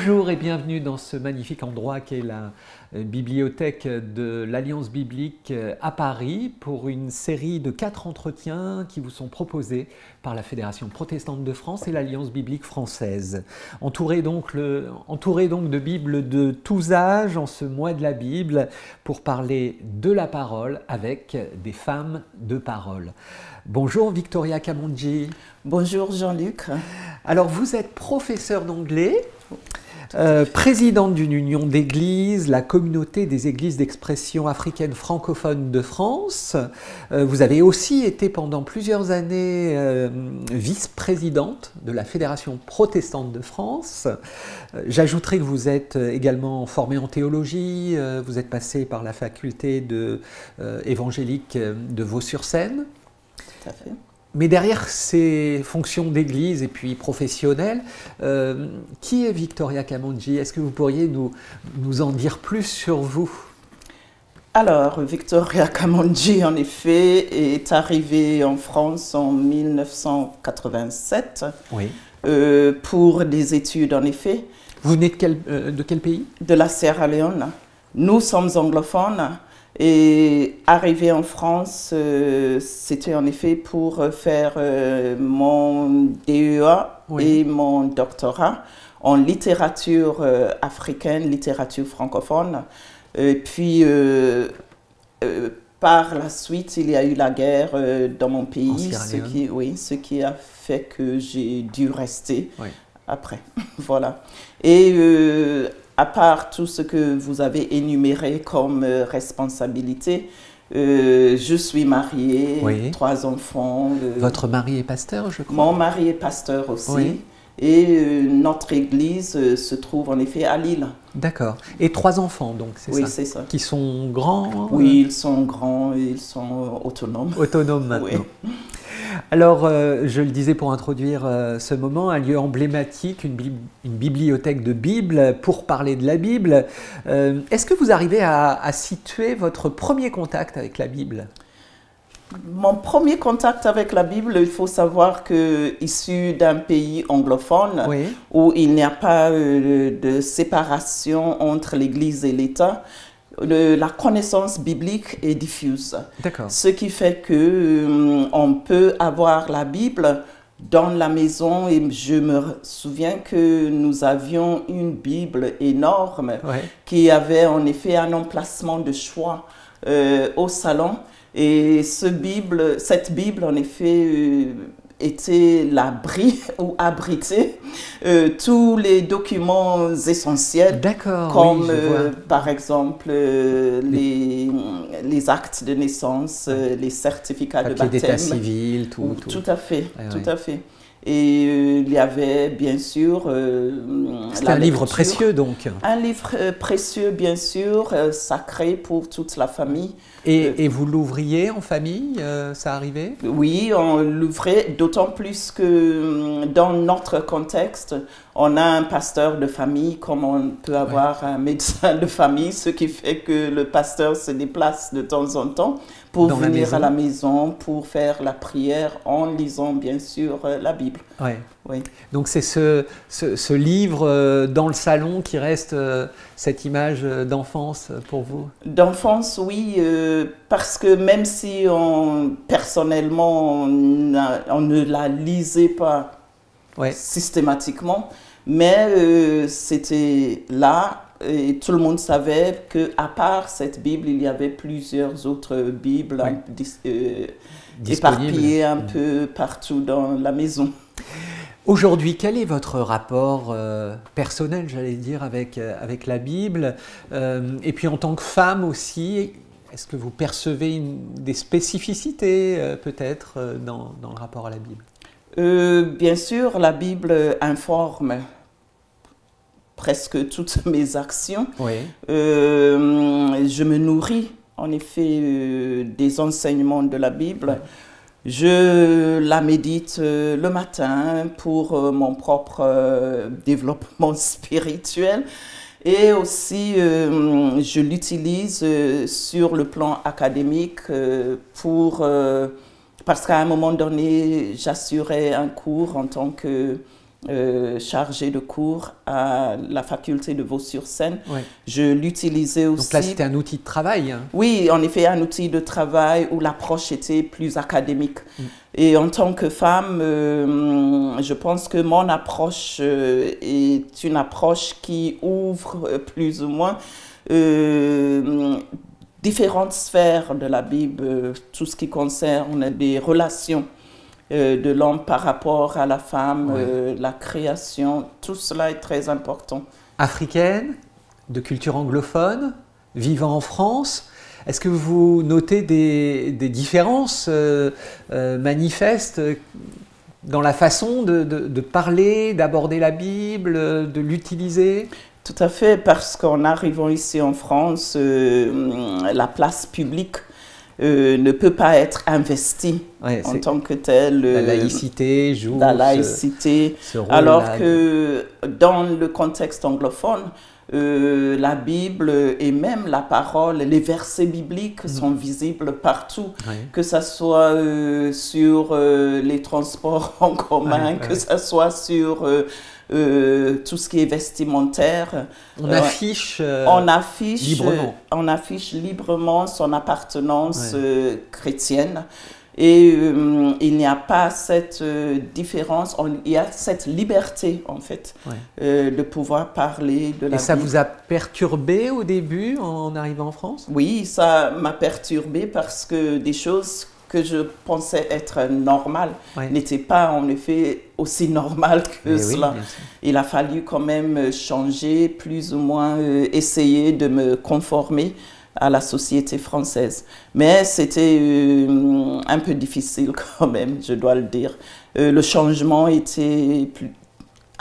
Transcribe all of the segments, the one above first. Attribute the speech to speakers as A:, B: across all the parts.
A: Bonjour et bienvenue dans ce magnifique endroit qu'est la bibliothèque de l'Alliance biblique à Paris pour une série de 4 entretiens qui vous sont proposés par la Fédération protestante de France et l'Alliance biblique française. Entouré donc de Bibles de tous âges en ce mois de la Bible pour parler de la parole avec des femmes de parole. Bonjour Victoria Camongi.
B: Bonjour Jean-Luc.
A: Alors vous êtes professeur d'anglais, présidente d'une union d'églises, la communauté des églises d'expression africaine francophone de France. Vous avez aussi été pendant plusieurs années vice-présidente de la Fédération protestante de France. J'ajouterai que vous êtes également formée en théologie, vous êtes passée par la faculté évangélique de Vaux-sur-Seine.
B: Tout à fait.
A: Mais derrière ces fonctions d'église et puis professionnelles, qui est Victoria Camongi? Est-ce que vous pourriez nous en dire plus sur vous?
B: Alors, Victoria Camongi, en effet, est arrivée en France en 1987
A: Oui.
B: Pour des études, en effet.
A: Vous venez de quel pays?
B: De la Sierra Leone. Nous sommes anglophones. Et arrivé en France, c'était en effet pour faire mon DEA et mon doctorat en littérature africaine, littérature francophone. Puis, par la suite, il y a eu la guerre dans mon pays, ce qui a fait que j'ai dû rester après. Voilà. Et à part tout ce que vous avez énuméré comme responsabilité, je suis mariée, 3 enfants.
A: Votre mari est pasteur, je crois?
B: Mon mari est pasteur aussi. Oui. Et notre église se trouve en effet à Lille.
A: D'accord. Et 3 enfants, donc, c'est ça?
B: Oui, c'est ça.
A: Qui sont grands?
B: Oui, ils sont grands et ils sont autonomes.
A: Autonomes maintenant. Oui. Alors, je le disais pour introduire ce moment, un lieu emblématique, une bibliothèque de Bible pour parler de la Bible. Est-ce que vous arrivez à situer votre premier contact avec la Bible?
B: Mon premier contact avec la Bible, il faut savoir que, issu d'un pays anglophone, où il n'y a pas de séparation entre l'Église et l'État, la connaissance biblique est diffuse. Ce qui fait que on peut avoir la Bible dans la maison, et je me souviens que nous avions une Bible énorme qui avait en effet un emplacement de choix au salon. Et cette Bible, en effet, était l'abri ou abritait tous les documents essentiels, comme par exemple les actes de naissance, les certificats de baptême.
A: D'état civil, tout.
B: Tout à fait, tout à fait. Et il y avait bien sûr...
A: C'est un livre précieux donc.
B: Un livre précieux bien sûr, sacré pour toute la famille.
A: Et vous l'ouvriez en famille, ça arrivait?
B: Oui, on l'ouvrait, d'autant plus que dans notre contexte, on a un pasteur de famille comme on peut avoir un médecin de famille, ce qui fait que le pasteur se déplace de temps en temps pour venir à la maison, pour faire la prière en lisant bien sûr la Bible.
A: Oui. Donc c'est ce livre dans le salon qui reste cette image d'enfance pour vous? D'enfance,
B: oui, parce que même si personnellement on ne la lisait pas systématiquement, mais c'était là. Et tout le monde savait qu'à part cette Bible, il y avait plusieurs autres Bibles éparpillées un peu partout dans la maison.
A: Aujourd'hui, quel est votre rapport personnel, j'allais dire, avec la Bible? Et puis en tant que femme aussi, est-ce que vous percevez des spécificités peut-être dans le rapport à la Bible?
B: Bien sûr, la Bible informe presque toutes mes actions. Je me nourris en effet des enseignements de la Bible. Je la médite le matin pour mon propre développement spirituel et aussi je l'utilise sur le plan académique parce qu'à un moment donné, j'assurais un cours en tant que chargée de cours à la faculté de Vaux-sur-Seine. Ouais. Je l'utilisais aussi.
A: Donc là, c'était un outil de travail, hein.
B: Oui, en effet, un outil de travail où l'approche était plus académique. Et en tant que femme, je pense que mon approche est une approche qui ouvre plus ou moins différentes sphères de la Bible, tout ce qui concerne des relations de l'homme par rapport à la femme, la création, tout cela est très important.
A: Africaine, de culture anglophone, vivant en France, est-ce que vous notez des différences manifestes dans la façon de parler, d'aborder la Bible, de l'utiliser ?
B: Tout à fait, parce qu'en arrivant ici en France, la place publique ne peut pas être investie en tant que telle.
A: La laïcité joue
B: ce rôle. Alors que dans le contexte anglophone, la Bible et même la parole, les versets bibliques sont visibles partout, que ce soit sur les transports en commun, que ce soit sur tout ce qui est vestimentaire.
A: On affiche librement.
B: On affiche librement son appartenance chrétienne. Et il n'y a pas cette différence, il y a cette liberté en fait de pouvoir parler de la Bible.
A: Et ça vous a perturbé au début en arrivant en France?
B: Oui, ça m'a perturbé parce que des choses que je pensais être normales n'étaient pas en effet aussi normales que cela. Il a fallu quand même changer, plus ou moins essayer de me conformer à la société française. Mais c'était un peu difficile quand même, je dois le dire. Le changement était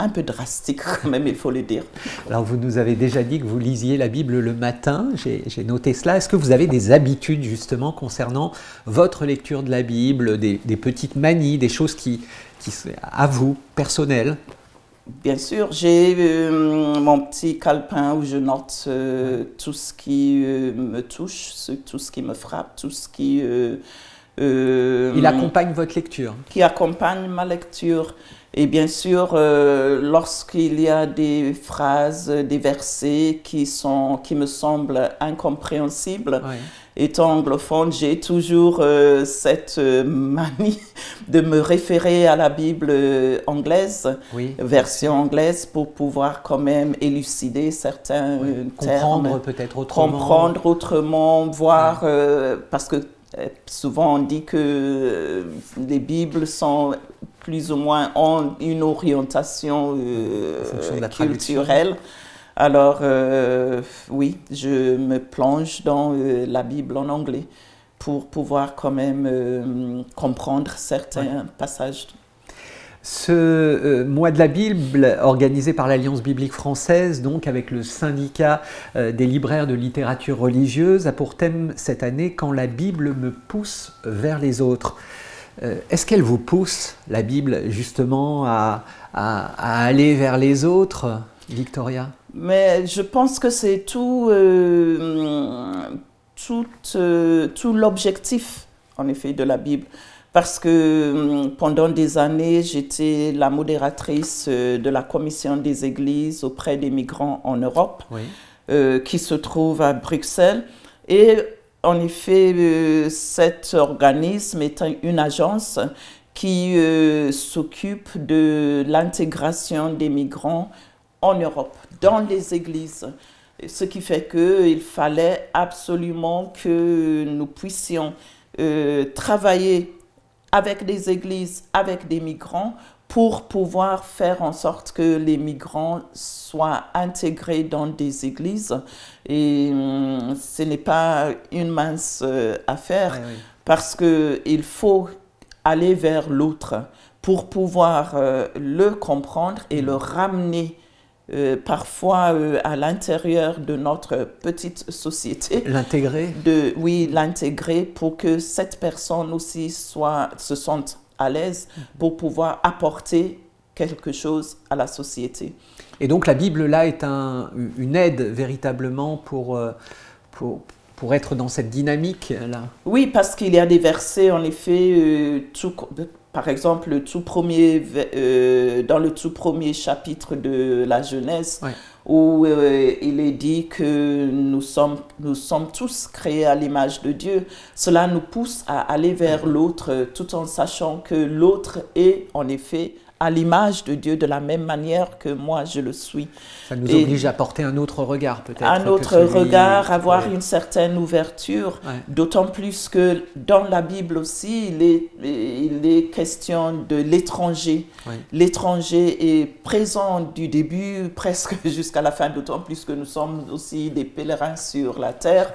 B: un peu drastique quand même, il faut le dire.
A: Alors vous nous avez déjà dit que vous lisiez la Bible le matin, j'ai noté cela. Est-ce que vous avez des habitudes justement concernant votre lecture de la Bible, des petites manies, des choses qui à vous, personnelles?
B: Bien sûr, j'ai mon petit calepin où je note tout ce qui me touche, tout ce qui me frappe, tout ce qui...
A: Il accompagne votre lecture?
B: Qui accompagne ma lecture. Et bien sûr, lorsqu'il y a des phrases, des versets qui me semblent incompréhensibles, étant anglophone, j'ai toujours cette manie de me référer à la Bible anglaise, version anglaise, pour pouvoir quand même élucider certains termes.
A: Comprendre peut-être autrement.
B: Comprendre autrement, voir, parce que souvent on dit que les Bibles sont plus ou moins ont une orientation culturelle. Alors, oui, je me plonge dans la Bible en anglais pour pouvoir quand même comprendre certains passages.
A: Ce mois de la Bible, organisé par l'Alliance biblique française, donc avec le syndicat des libraires de littérature religieuse, a pour thème cette année « Quand la Bible me pousse vers les autres ». Est-ce qu'elle vous pousse, la Bible, justement, à aller vers les autres, Victoria?
B: Mais je pense que c'est tout l'objectif, en effet, de la Bible. Parce que pendant des années, j'étais la modératrice de la commission des églises auprès des migrants en Europe, qui se trouve à Bruxelles. Et en effet, cet organisme est une agence qui s'occupe de l'intégration des migrants en Europe, dans les églises. Ce qui fait qu'il fallait absolument que nous puissions travailler avec des églises, avec des migrants, pour pouvoir faire en sorte que les migrants soient intégrés dans des églises. Et ce n'est pas une mince affaire, parce qu'il faut aller vers l'autre pour pouvoir le comprendre et le ramener parfois à l'intérieur de notre petite société.
A: L'intégrer?
B: Oui, l'intégrer pour que cette personne aussi se sente à l'aise pour pouvoir apporter quelque chose à la société.
A: Et donc la Bible là est une aide véritablement pour être dans cette dynamique là?
B: Oui, parce qu'il y a des versets en effet, par exemple, dans le tout premier chapitre de la Genèse, où il est dit que nous sommes tous créés à l'image de Dieu. Cela nous pousse à aller vers l'autre tout en sachant que l'autre est en effet à l'image de Dieu de la même manière que moi je le suis.
A: Ça nous oblige à porter un autre regard peut-être.
B: Un autre regard, avoir une certaine ouverture, d'autant plus que dans la Bible aussi, il est question de l'étranger. L'étranger est présent du début presque jusqu'à la fin, d'autant plus que nous sommes aussi des pèlerins sur la terre.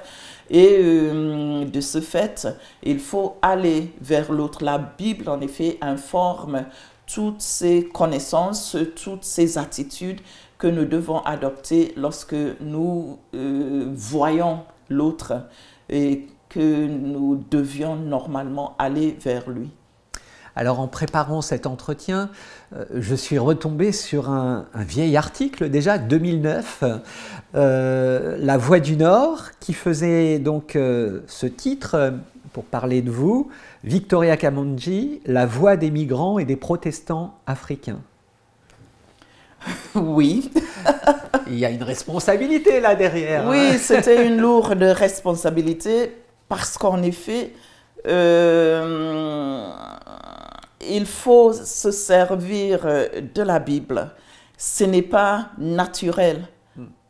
B: Et de ce fait, il faut aller vers l'autre. La Bible, en effet, informe toutes ces connaissances, toutes ces attitudes que nous devons adopter lorsque nous voyons l'autre et que nous devions normalement aller vers lui.
A: Alors en préparant cet entretien, je suis retombé sur un vieil article déjà, 2009, La Voix du Nord, qui faisait donc ce titre pour parler de vous, Victoria Kamonji, la voix des migrants et des protestants africains.
B: Oui.
A: Il y a une responsabilité là derrière.
B: Oui, c'était une lourde responsabilité parce qu'en effet, il faut se servir de la Bible. Ce n'est pas naturel.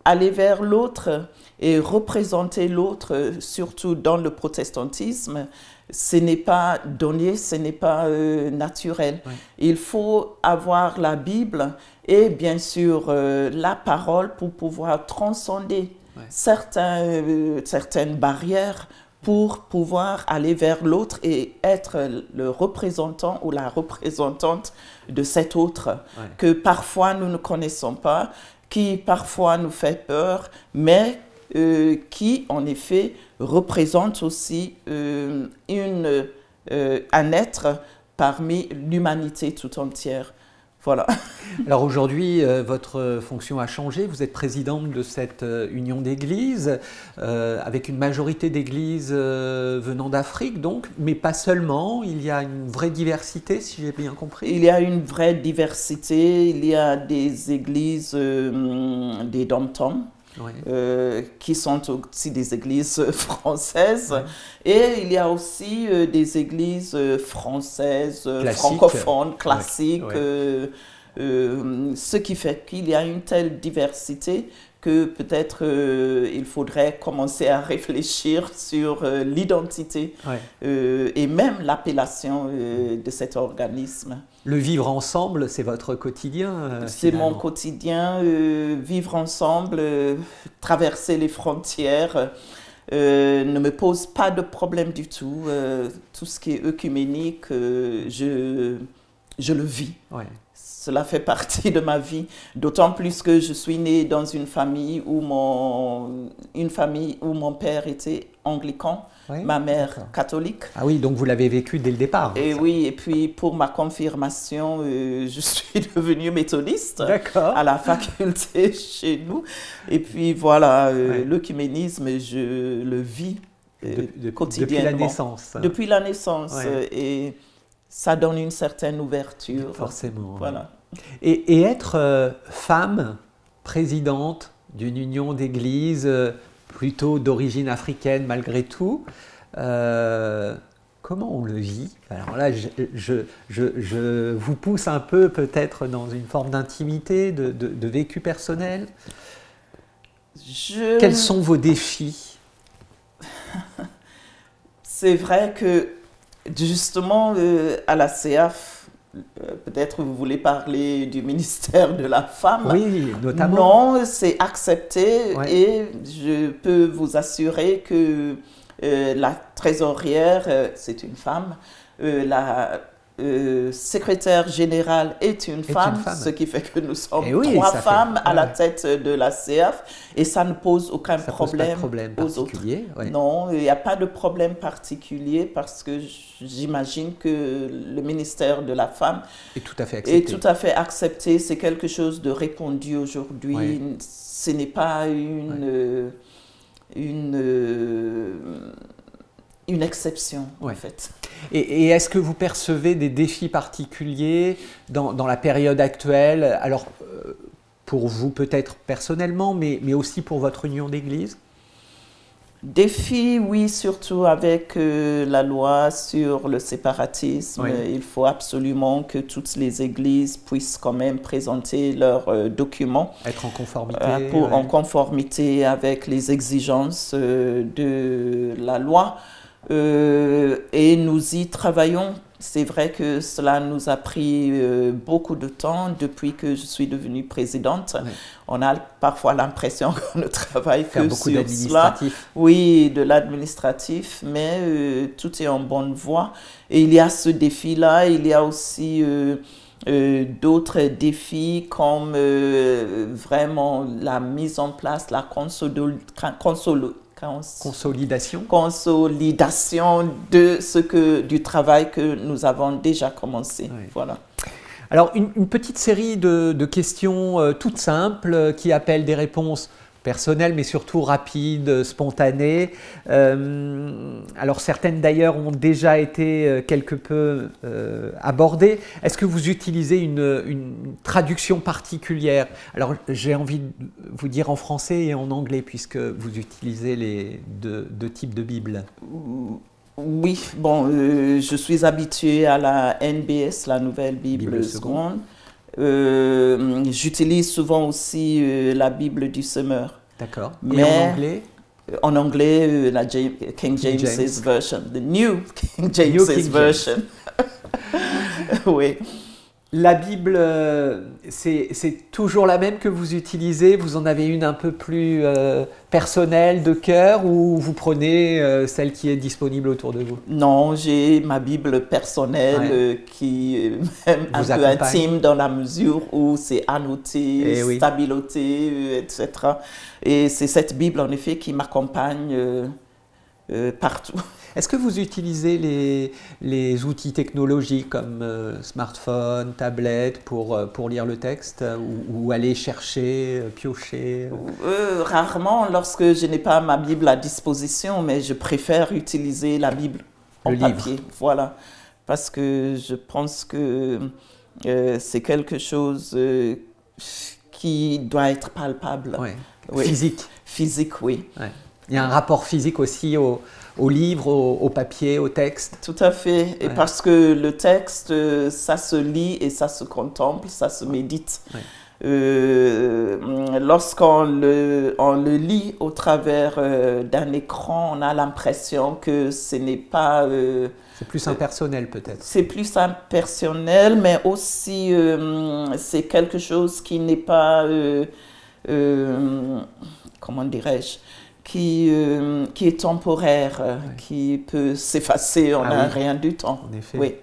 B: Aller vers l'autre et représenter l'autre, surtout dans le protestantisme, ce n'est pas donné, ce n'est pas naturel. Il faut avoir la Bible et bien sûr la parole pour pouvoir transcender certaines barrières pour pouvoir aller vers l'autre et être le représentant ou la représentante de cet autre que parfois nous ne connaissons pas, qui parfois nous fait peur, mais qui en effet représente aussi un être parmi l'humanité tout entière. Voilà.
A: Alors aujourd'hui, votre fonction a changé. Vous êtes présidente de cette union d'églises, avec une majorité d'églises venant d'Afrique, donc, mais pas seulement. Il y a une vraie diversité, si j'ai bien compris.
B: Il y a une vraie diversité. Il y a des églises, des dom-toms, qui sont aussi des églises françaises. Et il y a aussi des églises françaises, francophones, classiques. Ce qui fait qu'il y a une telle diversité que peut-être il faudrait commencer à réfléchir sur l'identité et même l'appellation de cet organisme.
A: Le vivre ensemble, c'est votre quotidien
B: c'est mon quotidien, vivre ensemble, traverser les frontières, ne me pose pas de problème du tout. Tout ce qui est œcuménique, je le vis. Cela fait partie de ma vie, d'autant plus que je suis née dans une famille où mon père était anglican, ma mère catholique.
A: Ah oui, donc vous l'avez vécu dès le départ.
B: Et oui, et puis pour ma confirmation, je suis devenue méthodiste à la faculté chez nous. Et puis voilà, l'œcuménisme, je le vis quotidiennement.
A: Depuis la naissance.
B: Depuis la naissance. Et ça donne une certaine ouverture.
A: Forcément.
B: Voilà.
A: Et être femme, présidente d'une union d'églises plutôt d'origine africaine malgré tout, comment on le vit? Alors là, je vous pousse un peu peut-être dans une forme d'intimité, de vécu personnel. Quels sont vos défis?
B: C'est vrai que justement, à la CEAF, peut-être vous voulez parler du ministère de la Femme.
A: Oui, notamment.
B: Non, c'est accepté et je peux vous assurer que la trésorière, c'est une femme, la secrétaire générale est une femme, ce qui fait que nous sommes trois femmes à la tête de la CEAF et ça ne pose aucun problème aux autres. Non, il n'y a pas de problème particulier parce que j'imagine que le ministère de la Femme
A: est tout à fait accepté.
B: C'est quelque chose de répandu aujourd'hui. Ce n'est pas une exception,
A: ouais.
B: en fait.
A: Et est-ce que vous percevez des défis particuliers dans la période actuelle? Alors, pour vous peut-être personnellement, mais aussi pour votre union d'église?
B: Défi, oui, surtout avec la loi sur le séparatisme.
A: Oui.
B: Il faut absolument que toutes les églises puissent quand même présenter leurs documents.
A: Être en conformité.
B: En conformité avec les exigences de la loi. Et nous y travaillons. C'est vrai que cela nous a pris beaucoup de temps depuis que je suis devenue présidente. Oui. On a parfois l'impression qu'on ne travaille que sur cela. Oui, de l'administratif, mais tout est en bonne voie. Et il y a ce défi-là, il y a aussi d'autres défis comme vraiment la mise en place, la consolidation du travail que nous avons déjà commencé. Oui. Voilà.
A: Alors, une petite série de questions toutes simples qui appellent des réponses personnelles, mais surtout rapides, spontanées. Alors, certaines d'ailleurs ont déjà été quelque peu abordées. Est-ce que vous utilisez une traduction particulière? Alors, j'ai envie de vous dire en français et en anglais, puisque vous utilisez les deux types de Bible.
B: Oui, bon, je suis habituée à la NBS, la Nouvelle Bible Seconde. J'utilise souvent aussi la Bible du Semeur.
A: D'accord. Et en anglais?
B: En anglais, la King James Version, the New King James Version. Oui.
A: La Bible, c'est toujours la même que vous utilisez? Vous en avez une un peu plus personnelle, de cœur, ou vous prenez celle qui est disponible autour de vous?
B: Non, j'ai ma Bible personnelle qui est même un peu intime dans la mesure où c'est annoté, stabiloté, etc. Et c'est cette Bible, en effet, qui m'accompagne partout.
A: Est-ce que vous utilisez les outils technologiques comme smartphone, tablette pour lire le texte ou aller chercher, piocher?
B: Rarement lorsque je n'ai pas ma Bible à disposition, mais je préfère utiliser la Bible en papier. Voilà, parce que je pense que c'est quelque chose qui doit être palpable.
A: Oui.
B: Oui.
A: Physique.
B: Physique, oui.
A: Ouais. Il y a un rapport physique aussi au livre, au papier, au texte.
B: Tout à fait. Et parce que le texte, ça se lit et ça se contemple, ça se médite. Ouais. Lorsqu'on le lit au travers d'un écran, on a l'impression que ce n'est pas...
A: c'est plus impersonnel peut-être.
B: C'est plus impersonnel, mais aussi c'est quelque chose qui n'est pas... comment dirais-je, qui est temporaire, qui peut s'effacer en un rien du temps.
A: En effet.
B: Oui.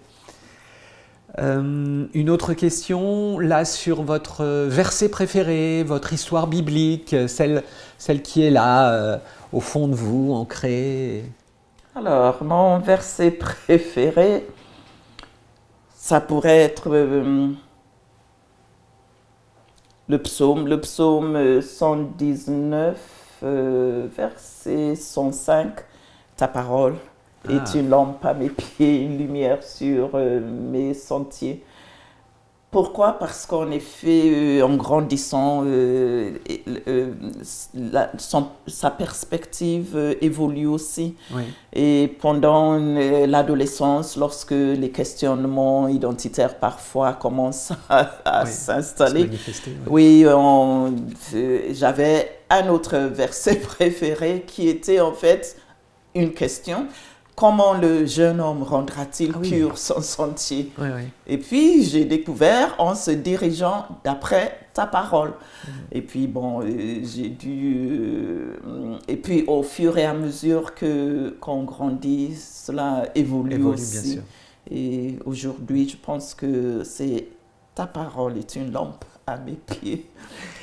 A: Une autre question, là, sur votre verset préféré, votre histoire biblique, celle qui est là, au fond de vous, ancrée.
B: Alors, mon verset préféré, ça pourrait être le psaume 119, verset 105, ta parole est une lampe à mes pieds, une lumière sur mes sentiers. Pourquoi? Parce qu'en effet, en grandissant, sa perspective évolue aussi. Oui. Et pendant l'adolescence, lorsque les questionnements identitaires parfois commencent à s'installer, oui, j'avais un autre verset préféré qui était en fait une question. Comment le jeune homme rendra-t-il pur son sentier? Et puis, j'ai découvert en se dirigeant d'après ta parole. Et puis, bon, j'ai dû... et puis, au fur et à mesure qu'on grandit, cela évolue aussi. Bien sûr. Et aujourd'hui, je pense que ta parole est une lampe à mes pieds.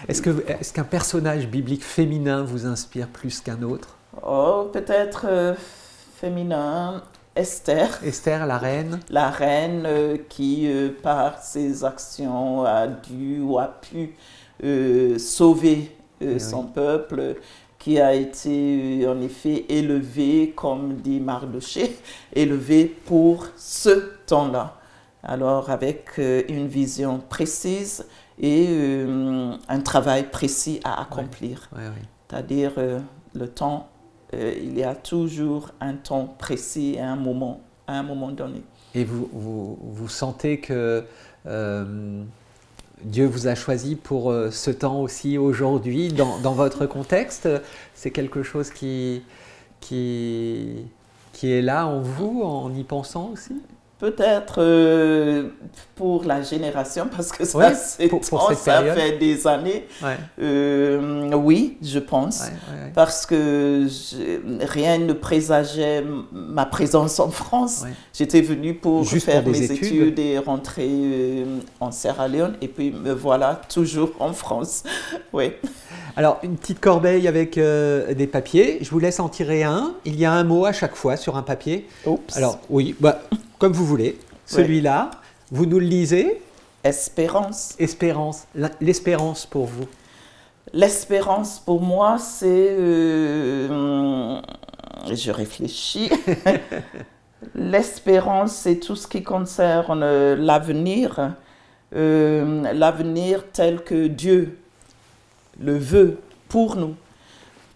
A: Est-ce qu'un personnage biblique féminin vous inspire plus qu'un autre?
B: Oh, peut-être... féminin, Esther.
A: Esther, la reine.
B: La reine qui, par ses actions, a dû ou a pu sauver son peuple. qui a été en effet élevé, comme dit Mardochée, élevé pour ce temps-là. Alors avec une vision précise et un travail précis à accomplir.
A: Ouais, ouais, ouais.
B: C'est-à-dire le temps, il y a toujours un temps précis et un moment donné.
A: Et vous sentez que Dieu vous a choisi pour ce temps aussi aujourd'hui, dans votre contexte? C'est quelque chose qui est là en vous, en y pensant aussi?
B: Peut-être pour la génération, parce que ça,
A: ouais,
B: ça fait des années.
A: Ouais.
B: Oui, je pense.
A: Ouais, ouais, ouais.
B: Parce que rien ne présageait ma présence en France. Ouais. J'étais venue pour faire mes études et rentrer en Sierra Leone. Et puis me voilà toujours en France. Oui.
A: Alors, une petite corbeille avec des papiers. Je vous laisse en tirer un. Il y a un mot à chaque fois sur un papier.
B: Oups.
A: Alors, oui, bah, comme vous voulez. Celui-là, vous nous le lisez.
B: Espérance.
A: Espérance. L'espérance pour vous.
B: L'espérance pour moi, c'est... je réfléchis. L'espérance, c'est tout ce qui concerne l'avenir. L'avenir tel que Dieu le veut pour nous.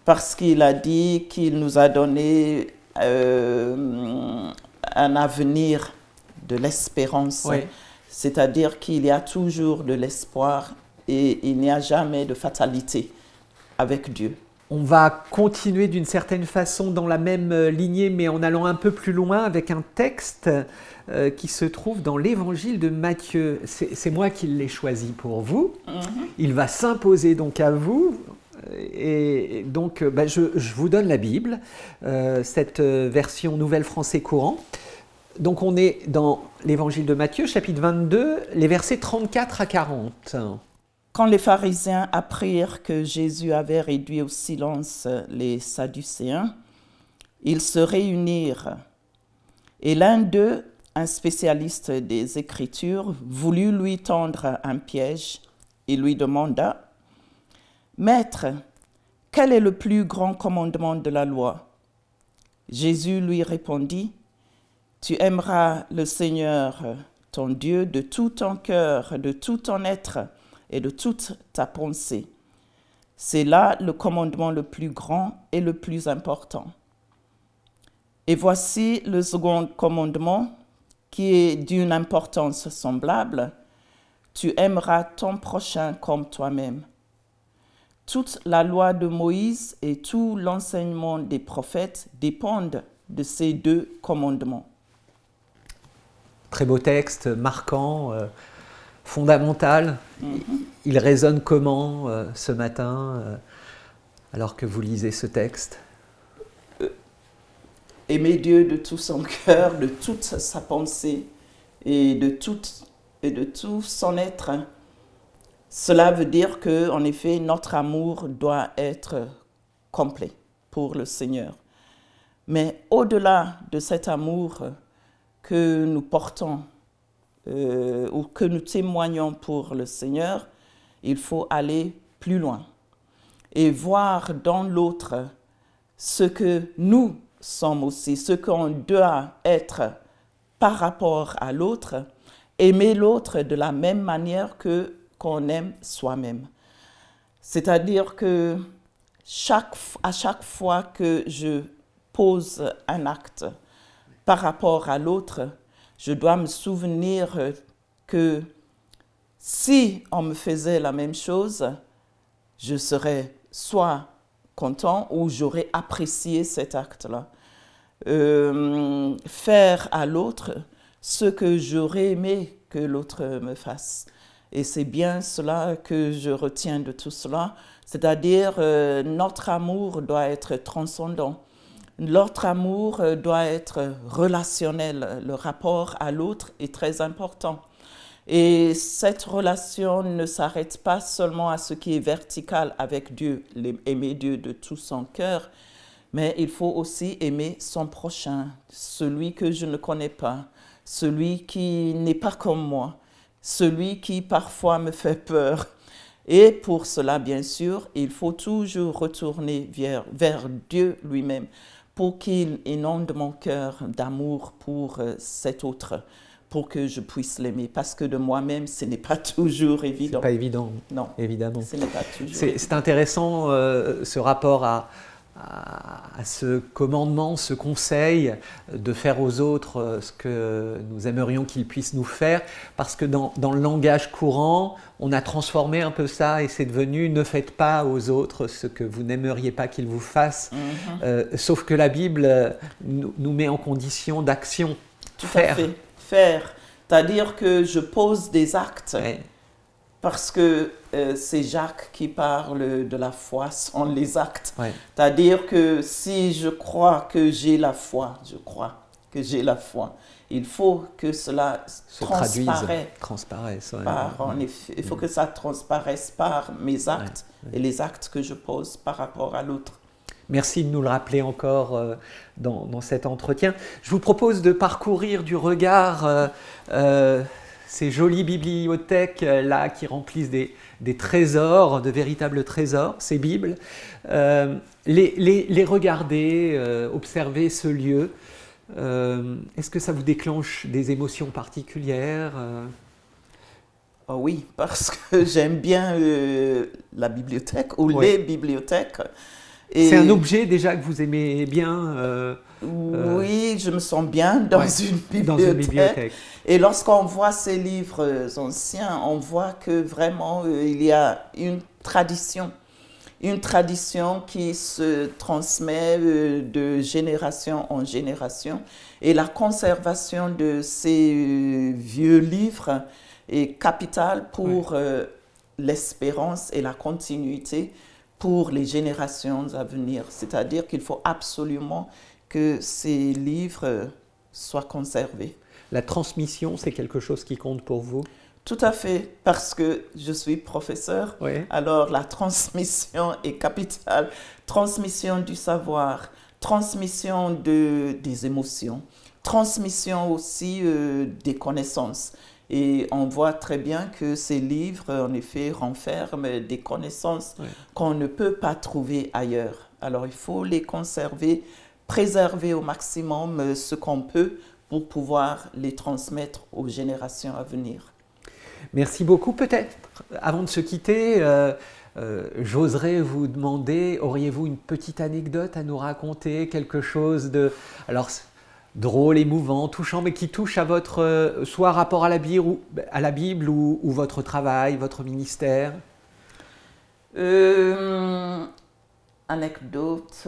B: Parce qu'il a dit qu'il nous a donné un avenir de l'espérance, oui. C'est-à-dire qu'il y a toujours de l'espoir et il n'y a jamais de fatalité avec Dieu.
A: On va continuer d'une certaine façon dans la même lignée, mais en allant un peu plus loin avec un texte qui se trouve dans l'évangile de Matthieu. C'est moi qui l'ai choisi pour vous. Il va s'imposer donc à vous. Et donc, je vous donne la Bible, cette version Nouvelle Français courant. Donc, on est dans l'évangile de Matthieu, chapitre 22, les versets 34 à 40.
B: Quand les pharisiens apprirent que Jésus avait réduit au silence les Sadducéens, ils se réunirent. Et l'un d'eux, un spécialiste des Écritures, voulut lui tendre un piège et lui demanda: « Maître, quel est le plus grand commandement de la loi ?» Jésus lui répondit: « Tu aimeras le Seigneur, ton Dieu, de tout ton cœur, de tout ton être et de toute ta pensée. C'est là le commandement le plus grand et le plus important. Et voici le second commandement qui est d'une importance semblable. Tu aimeras ton prochain comme toi-même. Toute la loi de Moïse et tout l'enseignement des prophètes dépendent de ces deux commandements. »
A: Très beau texte, marquant, fondamental. Il résonne comment ce matin, alors que vous lisez ce texte?
B: Aimer Dieu de tout son cœur, de toute sa pensée et de tout son être. Cela veut dire que, en effet, notre amour doit être complet pour le Seigneur. Mais au-delà de cet amour que nous portons ou que nous témoignons pour le Seigneur, il faut aller plus loin et voir dans l'autre ce que nous sommes aussi, ce qu'on doit être par rapport à l'autre, aimer l'autre de la même manière qu'on aime soi-même. C'est-à-dire que à chaque fois que je pose un acte par rapport à l'autre, je dois me souvenir que si on me faisait la même chose, je serais soit content ou j'aurais apprécié cet acte-là. Faire à l'autre ce que j'aurais aimé que l'autre me fasse. Et c'est bien cela que je retiens de tout cela, c'est-à-dire notre amour doit être transcendant. Notre amour doit être relationnel. Le rapport à l'autre est très important. Et cette relation ne s'arrête pas seulement à ce qui est vertical avec Dieu, aimer Dieu de tout son cœur, mais il faut aussi aimer son prochain, celui que je ne connais pas, celui qui n'est pas comme moi, celui qui parfois me fait peur. Et pour cela, bien sûr, il faut toujours retourner vers Dieu lui-même pour qu'il inonde mon cœur d'amour pour cet autre, pour que je puisse l'aimer. Parce que de moi-même, ce n'est pas toujours évident.
A: C'est pas évident.
B: Non,
A: évidemment.
B: Ce n'est pas toujours évident.
A: C'est intéressant ce rapport à ce commandement, ce conseil de faire aux autres ce que nous aimerions qu'ils puissent nous faire, parce que dans le langage courant, on a transformé un peu ça et c'est devenu « ne faites pas aux autres ce que vous n'aimeriez pas qu'ils vous fassent ». Sauf que la Bible nous met en condition d'action.
B: Tout à fait. Faire, c'est-à-dire que je pose des actes.
A: Ouais.
B: Parce que c'est Jacques qui parle de la foi sans les actes.
A: Ouais.
B: C'est-à-dire que si je crois que j'ai la foi, il faut que cela
A: transparaisse.
B: En effet, il faut que ça transparaisse par mes actes et les actes que je pose par rapport à l'autre.
A: Merci de nous le rappeler encore dans cet entretien. Je vous propose de parcourir du regard ces jolies bibliothèques là qui remplissent des trésors, de véritables trésors, ces Bibles. Les regarder, observer ce lieu. Est-ce que ça vous déclenche des émotions particulières
B: Oh oui, parce que j'aime bien la bibliothèque ou les bibliothèques.
A: C'est un objet déjà que vous aimez bien
B: Oui, je me sens bien dans une bibliothèque. Et lorsqu'on voit ces livres anciens, on voit que vraiment il y a une tradition qui se transmet de génération en génération. Et la conservation de ces vieux livres est capitale pour l'espérance et la continuité pour les générations à venir. C'est-à-dire qu'il faut absolument que ces livres soient conservés.
A: La transmission, c'est quelque chose qui compte pour vous?
B: Tout à fait, parce que je suis professeur, alors la transmission est capitale. Transmission du savoir, transmission des émotions, transmission aussi des connaissances. Et on voit très bien que ces livres, en effet, renferment des connaissances qu'on ne peut pas trouver ailleurs. Alors, il faut les conserver, préserver au maximum ce qu'on peut pour pouvoir les transmettre aux générations à venir.
A: Merci beaucoup. Peut-être, avant de se quitter, j'oserais vous demander, auriez-vous une petite anecdote à nous raconter, quelque chose de... Alors, drôle, émouvant, touchant, mais qui touche à votre soit rapport à la Bible ou votre travail, votre ministère?
B: Anecdote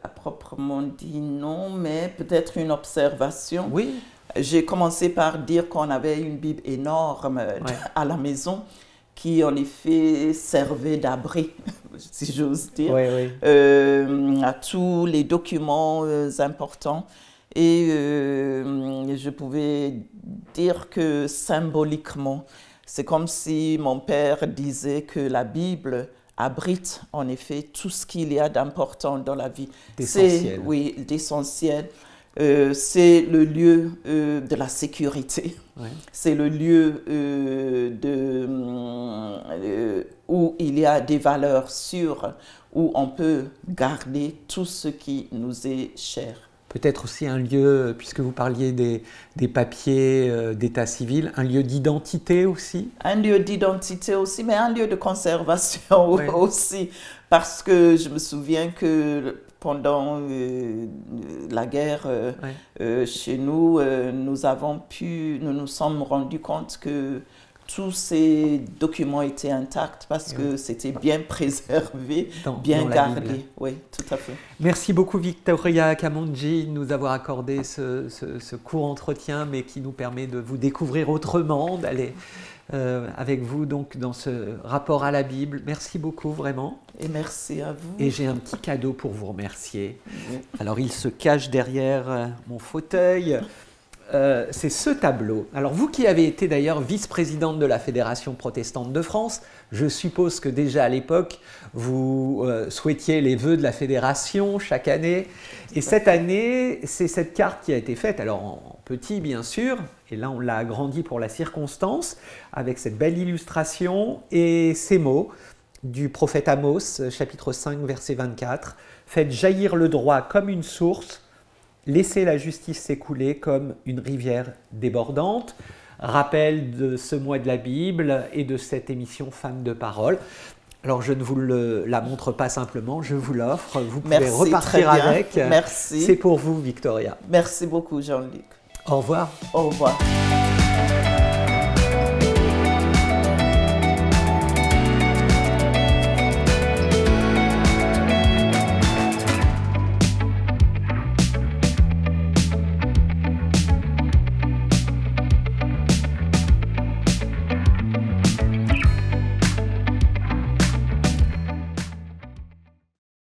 B: à proprement dit non, mais peut-être une observation.
A: Oui.
B: J'ai commencé par dire qu'on avait une Bible énorme à la maison qui en effet servait d'abri, si j'ose dire, à tous les documents importants. Et je pouvais dire que symboliquement, c'est comme si mon père disait que la Bible abrite en effet tout ce qu'il y a d'important dans la vie.
A: D'essentiel.
B: Oui, d'essentiel. C'est le lieu de la sécurité. C'est le lieu où il y a des valeurs sûres, où on peut garder tout ce qui nous est cher.
A: Peut-être aussi un lieu, puisque vous parliez des papiers d'état civil, un lieu d'identité aussi?
B: Un lieu d'identité aussi, mais un lieu de conservation aussi. Parce que je me souviens que pendant la guerre chez nous, nous nous sommes rendus compte que tous ces documents étaient intacts parce que c'était bien préservé, bien gardé. Oui, tout à fait.
A: Merci beaucoup Victoria Kamonji de nous avoir accordé ce court entretien, mais qui nous permet de vous découvrir autrement, d'aller avec vous donc dans ce rapport à la Bible. Merci beaucoup vraiment.
B: Et merci à vous.
A: Et j'ai un petit cadeau pour vous remercier. Alors il se cache derrière mon fauteuil. C'est ce tableau. Alors vous qui avez été d'ailleurs vice-présidente de la Fédération protestante de France, je suppose que déjà à l'époque, vous souhaitiez les vœux de la Fédération chaque année. Et cette année, c'est cette carte qui a été faite, alors en petit bien sûr, Et là, on l'a agrandi pour la circonstance avec cette belle illustration et ces mots du prophète Amos, chapitre 5, verset 24. « Faites jaillir le droit comme une source, laissez la justice s'écouler comme une rivière débordante. » Rappel de ce mois de la Bible et de cette émission Femmes de parole. Alors, je ne vous la montre pas simplement, je vous l'offre. Vous pouvez repartir avec.
B: Merci.
A: C'est pour vous, Victoria.
B: Merci beaucoup, Jean-Luc.
A: Au revoir.
B: Au revoir.